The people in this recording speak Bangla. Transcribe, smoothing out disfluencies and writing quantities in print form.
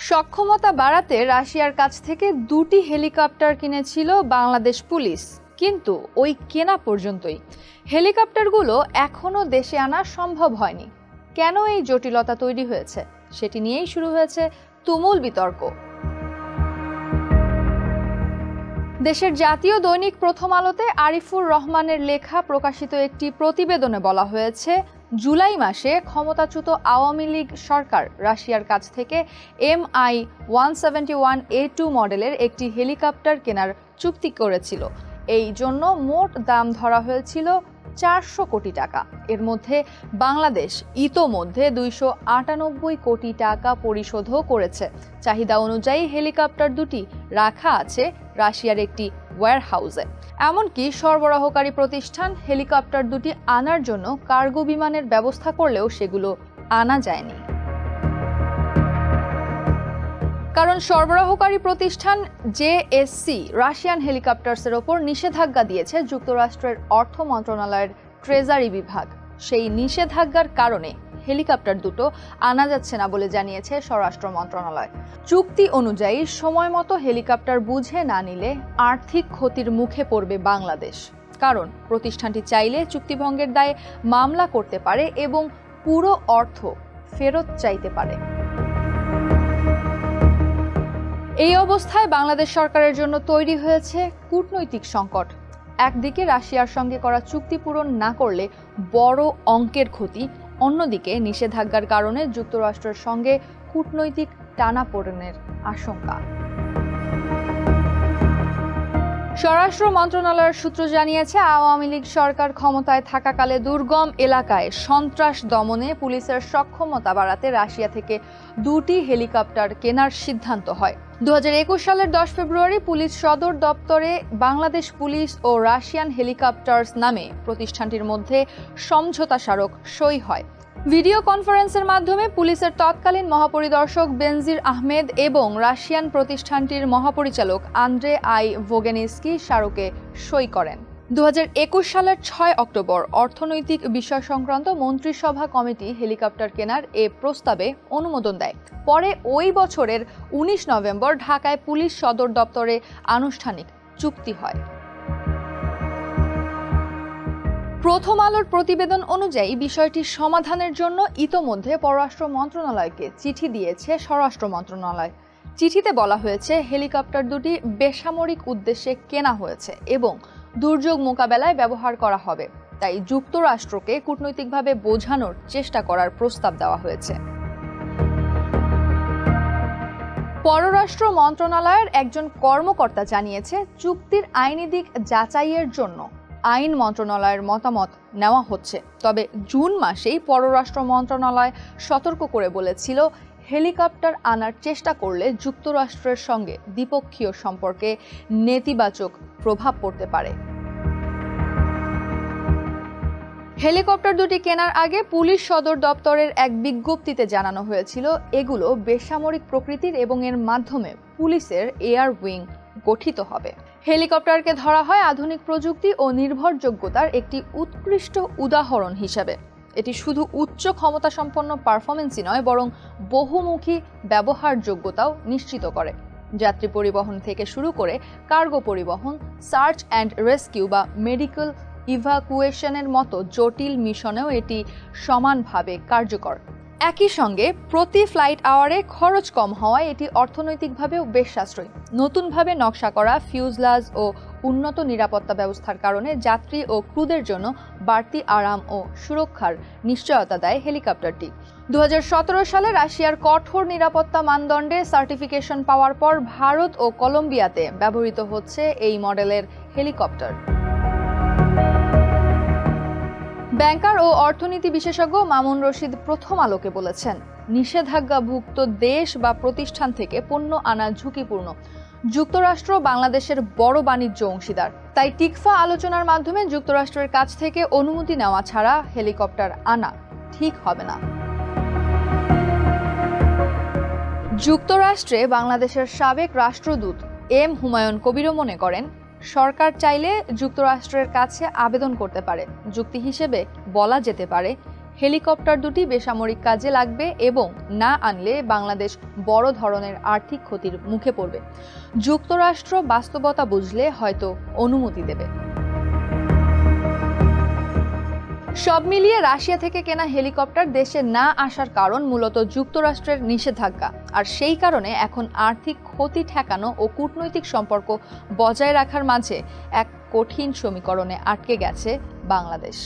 সক্ষমতা বাড়াতে রাশিয়ার কাছ থেকে 2টি হেলিকপ্টার কিনেছিল বাংলাদেশ পুলিশ, কিন্তু ওই কেনা পর্যন্তই। হেলিকপ্টারগুলো এখনও দেশে আনা সম্ভব হয়নি। কেন এই জটিলতা তৈরি হয়েছে সেটি নিয়েই শুরু হয়েছে তুমুল বিতর্ক। দেশের জাতীয় দৈনিক প্রথম আলোতে আরিফুর রহমানের লেখা প্রকাশিত একটি প্রতিবেদনে বলা হয়েছে, জুলাই মাসে ক্ষমতাচ্যুত আওয়ামী লীগ সরকার রাশিয়ার কাছ থেকে MI-171A2 মডেলের একটি হেলিকপ্টার কেনার চুক্তি করেছিল। এই জন্য মোট দাম ধরা হয়েছিল 400 কোটি টাকা। এর মধ্যে বাংলাদেশ ইতোমধ্যে 298 কোটি টাকা পরিশোধও করেছে। চাহিদা অনুযায়ী হেলিকপ্টার দুটি রাখা আছে রাশিয়ার একটি ওয়্যারহাউসে। এমনকি সরবরাহকারী প্রতিষ্ঠান হেলিকপ্টার দুটি আনার জন্য কার্গো বিমানের ব্যবস্থা করলেও সেগুলো আনা যায়নি। কারণ সরবরাহকারী প্রতিষ্ঠান জেএসসি রাশিয়ান হেলিকপ্টার্সের ওপর নিষেধাজ্ঞা দিয়েছে যুক্তরাষ্ট্রের অর্থ মন্ত্রণালয়ের ট্রেজারি বিভাগ। সেই নিষেধাজ্ঞার কারণে হেলিকপ্টার দুটো আনা যাচ্ছে না বলে জানিয়েছে স্বরাষ্ট্র মন্ত্রণালয়। চুক্তি অনুযায়ী সময় মতো হেলিকপ্টার বুঝে না নিলে আর্থিক ক্ষতির মুখে পড়বে বাংলাদেশ। কারণ প্রতিষ্ঠানটি চাইলে চুক্তিভঙ্গের দায়ে মামলা করতে পারে এবং পুরো অর্থ ফেরত চাইতে পারে। এই অবস্থায় বাংলাদেশ সরকারের জন্য তৈরি হয়েছে কূটনৈতিক সংকট। একদিকে রাশিয়ার সঙ্গে করা চুক্তি পূরণ না করলে বড় অঙ্কের ক্ষতি, অন্যদিকে নিষেধাজ্ঞার কারণে যুক্তরাষ্ট্রের সঙ্গে কূটনৈতিক টানাপোড়েনের আশঙ্কা। স্বরাষ্ট্র মন্ত্রণালয়ের সূত্র জানিয়েছে, আওয়ামী লীগ সরকার ক্ষমতায় থাকাকালে দুর্গম এলাকায় সন্ত্রাস দমনে পুলিশের সক্ষমতা বাড়াতে রাশিয়া থেকে 2টি হেলিকপ্টার কেনার সিদ্ধান্ত হয়। 2021 সালের 10 ফেব্রুয়ারি পুলিশ সদর দপ্তরে বাংলাদেশ পুলিশ ও রাশিয়ান হেলিকপ্টার্স নামে প্রতিষ্ঠানটির মধ্যে সমঝোতা স্মারক সই হয়। ভিডিও কনফারেন্সের মাধ্যমে পুলিশের তৎকালীন মহাপরিদর্শক বেনজির আহমেদ এবং রাশিয়ান প্রতিষ্ঠানটির মহাপরিচালক আন্দ্রে আই ভোগেনিস্কি স্মারকে সই করেন। 2021 সালের 6 অক্টোবর অর্থনৈতিক বিষয় সংক্রান্ত মন্ত্রিসভা কমিটি হেলিকপ্টার কেনার এ প্রস্তাবে অনুমোদন দেয়। পরে ওই বছরের 19 নভেম্বর ঢাকায় পুলিশ সদর দপ্তরে আনুষ্ঠানিক চুক্তি হয়। প্রথম আলোর প্রতিবেদন অনুযায়ী বিষয়টি সমাধানের জন্য ইতোমধ্যে পররাষ্ট্র মন্ত্রণালয়কে চিঠি দিয়েছে স্বরাষ্ট্র মন্ত্রণালয়। চিঠিতে বলা হয়েছে, হেলিকপ্টার দুটি বেসামরিক উদ্দেশ্যে কেনা হয়েছে এবং দুর্যোগ মোকাবেলায় ব্যবহার করা হবে। তাই যুক্তরাষ্ট্রকে কূটনৈতিকভাবে বোঝানোর চেষ্টা করার প্রস্তাব দেওয়া হয়েছে। পররাষ্ট্র মন্ত্রণালয়ের একজন কর্মকর্তা জানিয়েছে, চুক্তির আইনি দিক যাচাইয়ের জন্য আইন মন্ত্রণালয়ের মতামত নেওয়া হচ্ছে। তবে জুন মাসেই পররাষ্ট্র মন্ত্রণালয় সতর্ক করে বলেছিল, হেলিকপ্টার আনার চেষ্টা করলে যুক্তরাষ্ট্রের সঙ্গে দ্বিপক্ষীয় সম্পর্কে নেতিবাচক প্রভাব পড়তে পারে। হেলিকপ্টার দুটি কেনার আগে পুলিশ সদর দপ্তরের এক বিজ্ঞপ্তিতে জানানো হয়েছিল, এগুলো বেসামরিক প্রকৃতির এবং এর মাধ্যমে পুলিশের এয়ার উইং গঠিত হবে। হেলিকপ্টারকে ধরা হয় আধুনিক প্রযুক্তি ও নির্ভরযোগ্যতার একটি উৎকৃষ্ট উদাহরণ হিসেবে। এটি শুধু উচ্চ ক্ষমতা সম্পন্ন পারফরমেন্সই নয়, বরং বহুমুখী ব্যবহারযোগ্যতাও নিশ্চিত করে। যাত্রী পরিবহন থেকে শুরু করে কার্গো পরিবহন, সার্চ অ্যান্ড রেস্কিউ বা মেডিকেল ইভাকুয়েশনের মতো জটিল মিশনেও এটি সমানভাবে কার্যকর। একই সঙ্গে প্রতি ফ্লাইট আওয়ারে খরচ কম হওয়ায় এটি অর্থনৈতিকভাবেও বেশ সাশ্রয়ী। নতুনভাবে নকশা করা ফিউজলাজ ও উন্নত নিরাপত্তা ব্যবস্থার কারণে যাত্রী ও ক্রুদের জন্য বাড়তি আরাম ও সুরক্ষার নিশ্চয়তা দেয় হেলিকপ্টারটি। 2017 সালে রাশিয়ার কঠোর নিরাপত্তা মানদণ্ডে সার্টিফিকেশন পাওয়ার পর ভারত ও কলম্বিয়াতে ব্যবহৃত হচ্ছে এই মডেলের হেলিকপ্টার। ব্যাংকার ও অর্থনীতি বিশেষজ্ঞ মামুন রশিদ প্রথম আলোকে বলেছেন, নিষেধাজ্ঞাভুক্ত দেশ বা প্রতিষ্ঠান থেকে পণ্য আনা ঝুঁকিপূর্ণ। যুক্তরাষ্ট্র বাংলাদেশের বড় বাণিজ্য অংশীদার, তাই টিকফা আলোচনার মাধ্যমে যুক্তরাষ্ট্রের কাছ থেকে অনুমতি নেওয়া ছাড়া হেলিকপ্টার আনা ঠিক হবে না। যুক্তরাষ্ট্রে বাংলাদেশের সাবেক রাষ্ট্রদূত এম হুমায়ুন কবিরও মনে করেন, সরকার চাইলে যুক্তরাষ্ট্রের কাছে আবেদন করতে পারে। যুক্তি হিসেবে বলা যেতে পারে, হেলিকপ্টার দুটি বেসামরিক কাজে লাগবে এবং না আনলে বাংলাদেশ বড় ধরনের আর্থিক ক্ষতির মুখে পড়বে। যুক্তরাষ্ট্র বাস্তবতা বুঝলে হয়তো অনুমতি দেবে। সব মিলিয়ে রাশিয়া থেকে কেনা হেলিকপ্টার দেশে না আসার কারণ মূলত যুক্তরাষ্ট্রের নিষেধাজ্ঞা, আর সেই কারণে এখন আর্থিক ক্ষতি ঠেকানো ও কূটনৈতিক সম্পর্ক বজায় রাখার মাঝে এক কঠিন সমীকরণে আটকে গেছে বাংলাদেশ।